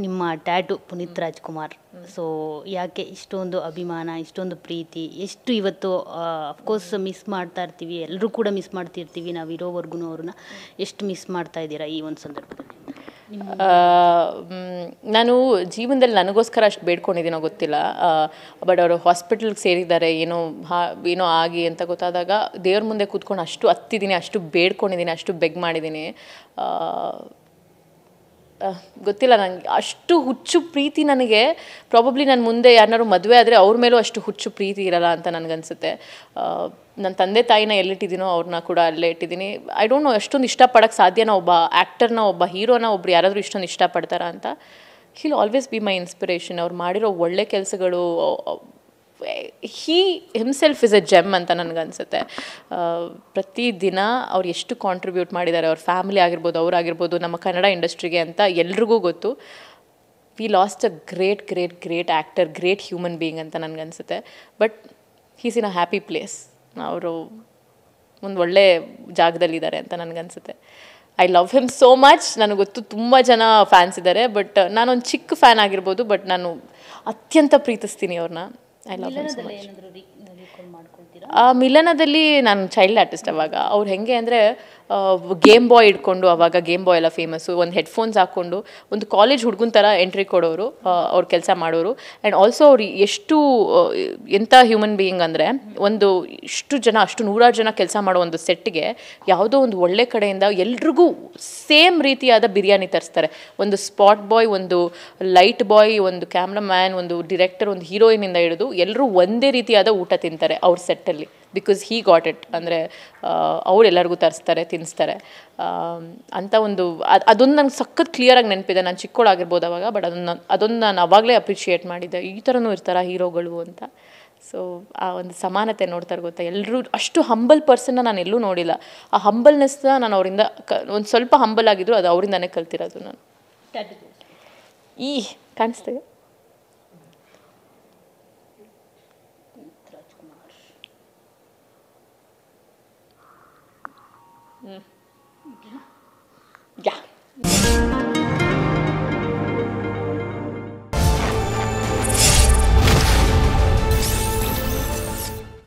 ನಿಮ್ಮ tattoo Puneeth Rajkumar. So ಯಾಕೆ ಇಷ್ಟೊಂದು ಅಭಿಮಾನ, ಇಷ್ಟೊಂದು ಪ್ರೀತಿ, ಎಷ್ಟು ಇವತ್ತು ಅಫ್ಕೋರ್ಸ್ ಮಿಸ್ ಮಾಡ್ತಾ ಇರ್ತೀವಿ, ಎಲ್ಲರೂ ಕೂಡ ಮಿಸ್ ಮಾಡ್ತಿರ್ತೀವಿ, ನಾವು ಇರೋವರೆಗೂ ಅವ್ರನ್ನ ಎಷ್ಟು ಮಿಸ್ ಮಾಡ್ತಾ ಇದ್ದೀರಾ ಈ ಒಂದು ಸಂದರ್ಭದಲ್ಲಿ? ನಾನು ಜೀವನದಲ್ಲಿ ನನಗೋಸ್ಕರ ಅಷ್ಟು ಬೇಡ್ಕೊಂಡಿದ್ದೀನೋ ಗೊತ್ತಿಲ್ಲ. ಬಟ್ ಅವರು ಹಾಸ್ಪಿಟಲ್ಗೆ ಸೇರಿದ್ದಾರೆ, ಏನೋ ಆಗಿ ಅಂತ ಗೊತ್ತಾದಾಗ ದೇವ್ರ ಮುಂದೆ ಕೂತ್ಕೊಂಡು ಅಷ್ಟು ಹತ್ತಿದ್ದೀನಿ, ಅಷ್ಟು ಬೇಡ್ಕೊಂಡಿದ್ದೀನಿ, ಅಷ್ಟು ಬೆಗ್ ಮಾಡಿದ್ದೀನಿ. ಗೊತ್ತಿಲ್ಲ, ನನಗೆ ಅಷ್ಟು ಹುಚ್ಚು ಪ್ರೀತಿ ನನಗೆ ಪ್ರಾಬಬ್ಲಿ ನನ್ನ ಮುಂದೆ ಯಾರನ್ನಾರು ಮದುವೆ ಆದರೆ ಅವ್ರ ಮೇಲೂ ಅಷ್ಟು ಹುಚ್ಚು ಪ್ರೀತಿ ಇರಲ್ಲ ಅಂತ ನನಗನ್ಸುತ್ತೆ. ನನ್ನ ತಂದೆ ತಾಯಿನ ಎಲ್ಲಿಟ್ಟಿದ್ದೀನೋ ಅವ್ರನ್ನ ಕೂಡ ಅಲ್ಲೇ ಇಟ್ಟಿದ್ದೀನಿ. ಐ ಡೋಂಟ್ ನೋ ಎಷ್ಟೊಂದು ಇಷ್ಟಪಡೋಕ್ಕೆ ಸಾಧ್ಯನೋ ಒಬ್ಬ ಆ್ಯಕ್ಟರ್ನ, ಒಬ್ಬ ಹೀರೋನ ಒಬ್ರು ಯಾರಾದರೂ ಇಷ್ಟೊಂದು ಇಷ್ಟಪಡ್ತಾರಾ ಅಂತ. He'll always be my inspiration. ಅವ್ರು ಮಾಡಿರೋ ಒಳ್ಳೆ ಕೆಲಸಗಳು, he himself is a gem ಅಂತ ನನಗನ್ಸುತ್ತೆ. ಪ್ರತಿದಿನ ಅವ್ರು ಎಷ್ಟು ಕಾಂಟ್ರಿಬ್ಯೂಟ್ ಮಾಡಿದ್ದಾರೆ, ಅವ್ರ ಫ್ಯಾಮಿಲಿ ಆಗಿರ್ಬೋದು, ಅವರಾಗಿರ್ಬೋದು, ನಮ್ಮ ಕನ್ನಡ ಇಂಡಸ್ಟ್ರಿಗೆ ಅಂತ ಎಲ್ರಿಗೂ ಗೊತ್ತು. We lost a great great great actor, great human being ಅಂತ ನನಗನ್ಸುತ್ತೆ. But he's in a happy place. ಅವರು ಒಂದು ಒಳ್ಳೆ ಜಾಗದಲ್ಲಿದ್ದಾರೆ ಅಂತ ನನಗನ್ಸುತ್ತೆ. I love him so much. ನನಗೆ ಗೊತ್ತು ತುಂಬ ಜನ ಫ್ಯಾನ್ಸ್ ಇದ್ದಾರೆ, ಬಟ್ ನಾನೊಂದು ಚಿಕ್ಕ ಫ್ಯಾನ್ ಆಗಿರ್ಬೋದು, ಬಟ್ ನಾನು ಅತ್ಯಂತ ಪ್ರೀತಿಸ್ತೀನಿ ಅವ್ರನ್ನ. I love him so much. ಮಿಲನದಲ್ಲಿ ನಾನು ಚೈಲ್ಡ್ ಆರ್ಟಿಸ್ಟ್. ಅವಾಗ ಅವ್ರು ಹೆಂಗೆ ಅಂದರೆ ಗೇಮ್ ಬಾಯ್ ಇಟ್ಕೊಂಡು, ಅವಾಗ ಗೇಮ್ ಬಾಯ್ ಎಲ್ಲ ಫೇಮಸ್ಸು, ಒಂದು ಹೆಡ್ಫೋನ್ಸ್ ಹಾಕ್ಕೊಂಡು ಒಂದು ಕಾಲೇಜ್ ಹುಡುಗನ ಥರ ಎಂಟ್ರಿ ಕೊಡೋರು, ಅವ್ರು ಕೆಲಸ ಮಾಡೋರು. ಆ್ಯಂಡ್ ಆಲ್ಸೋ ಅವ್ರು ಎಷ್ಟು ಎಂಥ ಹ್ಯೂಮನ್ ಬೀಯಿಂಗ್ ಅಂದರೆ, ಒಂದು ಇಷ್ಟು ಜನ, ಅಷ್ಟು 100 ಜನ ಕೆಲಸ ಮಾಡೋ ಒಂದು ಸೆಟ್ಗೆ ಯಾವುದೋ ಒಂದು ಒಳ್ಳೆ ಕಡೆಯಿಂದ ಎಲ್ರಿಗೂ ಸೇಮ್ ರೀತಿಯಾದ ಬಿರಿಯಾನಿ ತರಿಸ್ತಾರೆ. ಒಂದು ಸ್ಪಾಟ್ ಬಾಯ್, ಒಂದು ಲೈಟ್ ಬಾಯ್, ಒಂದು ಕ್ಯಾಮ್ರಾಮ್ಯಾನ್, ಒಂದು ಡಿರೆಕ್ಟರ್, ಒಂದು ಹೀರೋಯಿನಿಂದ ಹಿಡಿದು ಎಲ್ಲರೂ ಒಂದೇ ರೀತಿಯಾದ ಊಟ ತಿಂತಾರೆ ಅವ್ರ ಸೆಟ್ಟಲ್ಲಿ. Because he got it. ಅಂದರೆ ಅವ್ರು ಎಲ್ಲರಿಗೂ ತರಿಸ್ತಾರೆ, ತಿನ್ನಿಸ್ತಾರೆ ಅಂತ ಒಂದು ಅದೊಂದು ನಂಗೆ ಸಖತ್ ಕ್ಲಿಯರಾಗಿ ನೆನಪಿದೆ. ನಾನು ಚಿಕ್ಕವಳಾಗಿರ್ಬೋದು ಅವಾಗ, ಬಟ್ ಅದೊಂದು ನಾನು ಅವಾಗಲೇ ಅಪ್ರಿಷಿಯೇಟ್ ಮಾಡಿದ್ದೆ, ಈ ಥರನೂ ಇರ್ತಾರ ಹೀರೋಗಳು ಅಂತ. ಸೊ ಆ ಒಂದು ಸಮಾನತೆ ನೋಡ್ತಾರೆ ಗೊತ್ತಾ. ಎಲ್ಲರೂ ಅಷ್ಟು ಹಂಬಲ್ ಪರ್ಸನ್ನ ನಾನು ಎಲ್ಲೂ ನೋಡಿಲ್ಲ. ಆ ಹಂಬಲ್ನೆಸ್ನ ನಾನು ಅವರಿಂದ ಒಂದು ಸ್ವಲ್ಪ ಹಂಬಲ್ ಆಗಿದ್ರು, ಅದು ಅವರಿಂದನೇ ಕಲ್ತಿರೋದು ನಾನು. ಈ ಕಾಣಿಸ್ತೇವೆ